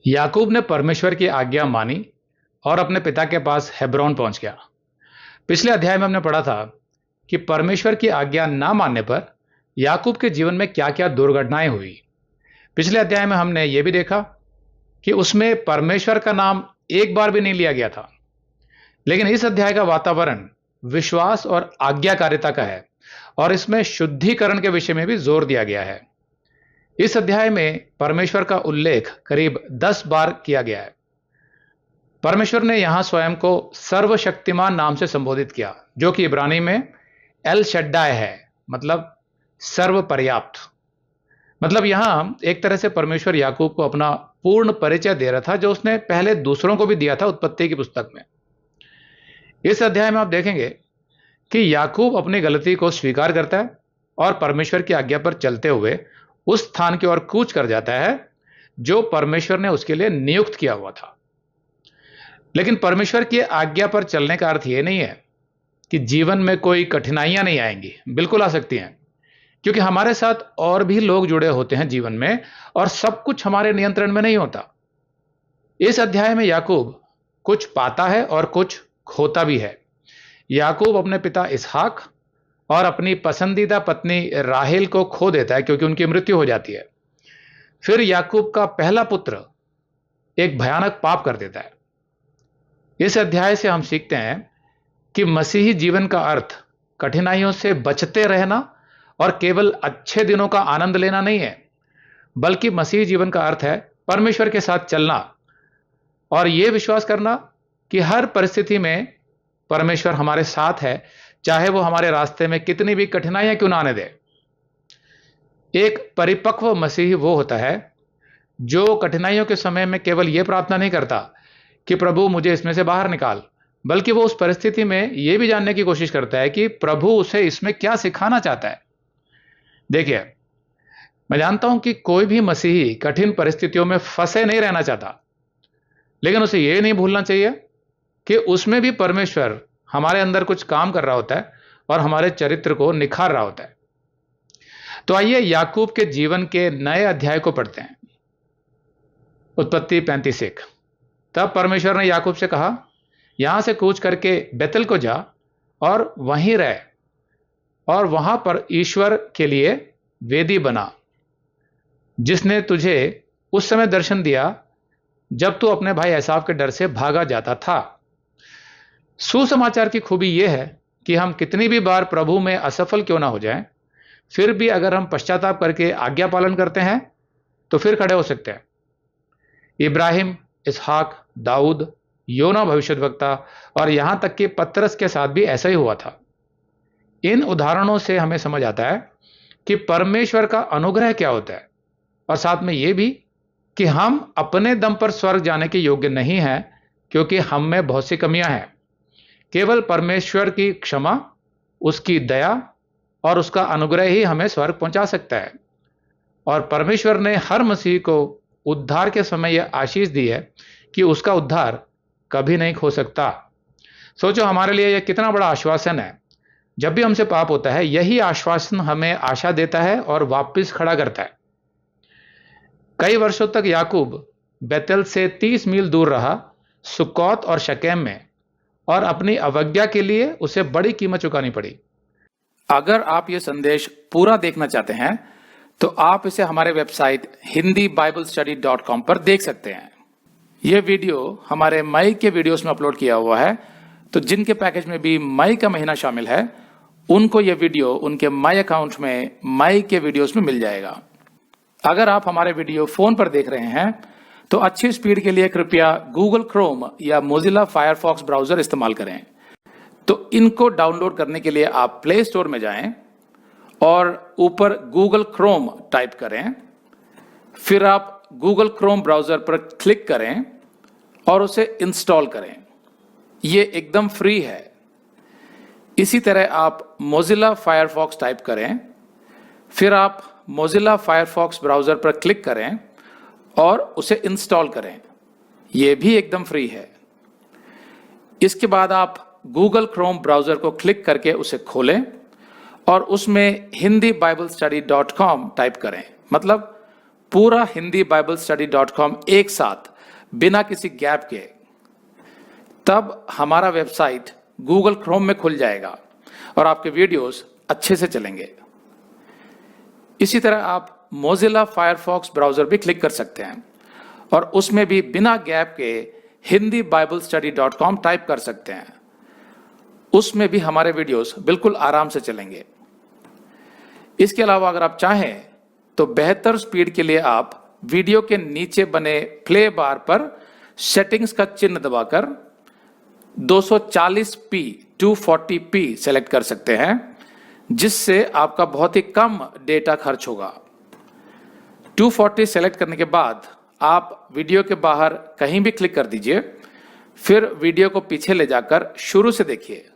याकूब ने परमेश्वर की आज्ञा मानी और अपने पिता के पास हेब्रोन पहुंच गया। पिछले अध्याय में हमने पढ़ा था कि परमेश्वर की आज्ञा ना मानने पर याकूब के जीवन में क्या-क्या दुर्घटनाएं हुई। पिछले अध्याय में हमने यह भी देखा कि उसमें परमेश्वर का नाम एक बार भी नहीं लिया गया था। लेकिन इस अध्याय का वातावरण विश्वास और आज्ञाकारिता का है और इसमें शुद्धिकरण के विषय में भी जोर दिया गया है। इस अध्याय में परमेश्वर का उल्लेख करीब 10 बार किया गया है। परमेश्वर ने यहां स्वयं को सर्वशक्तिमान नाम से संबोधित किया, जो कि इब्रानी में एल शड्डाय है, मतलब सर्व पर्याप्त। मतलब यहां एक तरह से परमेश्वर याकूब को अपना पूर्ण परिचय दे रहा था, जो उसने पहले दूसरों को भी दिया था उत्पत्ति की पुस्तक में। इस अध्याय में आप देखेंगे कि याकूब अपनी गलती को स्वीकार करता है और परमेश्वर की आज्ञा पर चलते हुए उस स्थान की ओर कूच कर जाता है जो परमेश्वर ने उसके लिए नियुक्त किया हुआ था। लेकिन परमेश्वर की आज्ञा पर चलने का अर्थ यह नहीं है कि जीवन में कोई कठिनाइयां नहीं आएंगी। बिल्कुल आ सकती हैं, क्योंकि हमारे साथ और भी लोग जुड़े होते हैं जीवन में और सब कुछ हमारे नियंत्रण में नहीं होता। इस अध्याय में याकूब कुछ पाता है और कुछ खोता भी है। याकूब अपने पिता इसहाक और अपनी पसंदीदा पत्नी राहेल को खो देता है, क्योंकि उनकी मृत्यु हो जाती है। फिर याकूब का पहला पुत्र एक भयानक पाप कर देता है। इस अध्याय से हम सीखते हैं कि मसीही जीवन का अर्थ कठिनाइयों से बचते रहना और केवल अच्छे दिनों का आनंद लेना नहीं है, बल्कि मसीही जीवन का अर्थ है परमेश्वर के साथ चलना और यह विश्वास करना कि हर परिस्थिति में परमेश्वर हमारे साथ है, चाहे वो हमारे रास्ते में कितनी भी कठिनाइयां क्यों ना आने दे। एक परिपक्व मसीही वो होता है जो कठिनाइयों के समय में केवल यह प्रार्थना नहीं करता कि प्रभु मुझे इसमें से बाहर निकाल, बल्कि वो उस परिस्थिति में यह भी जानने की कोशिश करता है कि प्रभु उसे इसमें क्या सिखाना चाहता है। देखिए, मैं जानता हूं कि कोई भी मसीही कठिन परिस्थितियों में फंसे नहीं रहना चाहता, लेकिन उसे यह नहीं भूलना चाहिए कि उसमें भी परमेश्वर हमारे अंदर कुछ काम कर रहा होता है और हमारे चरित्र को निखार रहा होता है। तो आइए याकूब के जीवन के नए अध्याय को पढ़ते हैं। उत्पत्ति 35:1। तब परमेश्वर ने याकूब से कहा, यहां से कूच करके बेतल को जा और वहीं रह और वहां पर ईश्वर के लिए वेदी बना, जिसने तुझे उस समय दर्शन दिया जब तू अपने भाई एसाव के डर से भागा जाता था। सुसमाचार की खूबी यह है कि हम कितनी भी बार प्रभु में असफल क्यों ना हो जाएं, फिर भी अगर हम पश्चाताप करके आज्ञा पालन करते हैं तो फिर खड़े हो सकते हैं। इब्राहिम, इसहाक, दाऊद, योना भविष्यद्वक्ता और यहां तक कि पतरस के साथ भी ऐसा ही हुआ था। इन उदाहरणों से हमें समझ आता है कि परमेश्वर का अनुग्रह क्या होता है और साथ में यह भी कि हम अपने दम पर स्वर्ग जाने के योग्य नहीं हैं, क्योंकि हम में बहुत सी कमियां हैं। केवल परमेश्वर की क्षमा, उसकी दया और उसका अनुग्रह ही हमें स्वर्ग पहुंचा सकता है। और परमेश्वर ने हर मसीह को उद्धार के समय यह आशीष दी है कि उसका उद्धार कभी नहीं खो सकता। सोचो, हमारे लिए यह कितना बड़ा आश्वासन है। जब भी हमसे पाप होता है, यही आश्वासन हमें आशा देता है और वापस खड़ा करता है। कई वर्षों तक याकूब बेतल से 30 मील दूर रहा, सुक्कोत और शकेम में, और अपनी अवज्ञा के लिए उसे बड़ी कीमत चुकानी पड़ी। अगर आप ये संदेश पूरा देखना चाहते हैं तो आप इसे हमारे वेबसाइट hindiBiblestudy.com पर देख सकते हैं। यह वीडियो हमारे मई के वीडियोस में अपलोड किया हुआ है, तो जिनके पैकेज में भी मई का महीना शामिल है, उनको यह वीडियो उनके मई अकाउंट में मई के वीडियोस में मिल जाएगा। अगर आप हमारे वीडियो फोन पर देख रहे हैं तो अच्छी स्पीड के लिए कृपया गूगल क्रोम या मोजिला फायरफॉक्स ब्राउजर इस्तेमाल करें। तो इनको डाउनलोड करने के लिए आप प्ले स्टोर में जाएं और ऊपर गूगल क्रोम टाइप करें, फिर आप गूगल क्रोम ब्राउजर पर क्लिक करें और उसे इंस्टॉल करें। यह एकदम फ्री है। इसी तरह आप मोजिला फायरफॉक्स टाइप करें, फिर आप मोजिला फायरफॉक्स ब्राउजर पर क्लिक करें और उसे इंस्टॉल करें। यह भी एकदम फ्री है। इसके बाद आप गूगल क्रोम ब्राउजर को क्लिक करके उसे खोलें और उसमें hindiBiblestudy.com टाइप करें, मतलब पूरा hindiBiblestudy.com एक साथ बिना किसी गैप के, तब हमारा वेबसाइट गूगल क्रोम में खुल जाएगा और आपके वीडियोस अच्छे से चलेंगे। इसी तरह आप मोजिला फायरफॉक्स ब्राउजर भी क्लिक कर सकते हैं और उसमें भी बिना गैप के hindiBiblestudy.com टाइप कर सकते हैं। उसमें भी हमारे वीडियोस बिल्कुल आराम से चलेंगे। इसके अलावा अगर आप चाहें तो बेहतर स्पीड के लिए आप वीडियो के नीचे बने प्ले बार पर सेटिंग्स का चिन्ह दबाकर 240p 240p सेलेक्ट कर सकते हैं, जिससे आपका बहुत ही कम डेटा खर्च होगा। 240 सेलेक्ट करने के बाद आप वीडियो के बाहर कहीं भी क्लिक कर दीजिए, फिर वीडियो को पीछे ले जाकर शुरू से देखिए।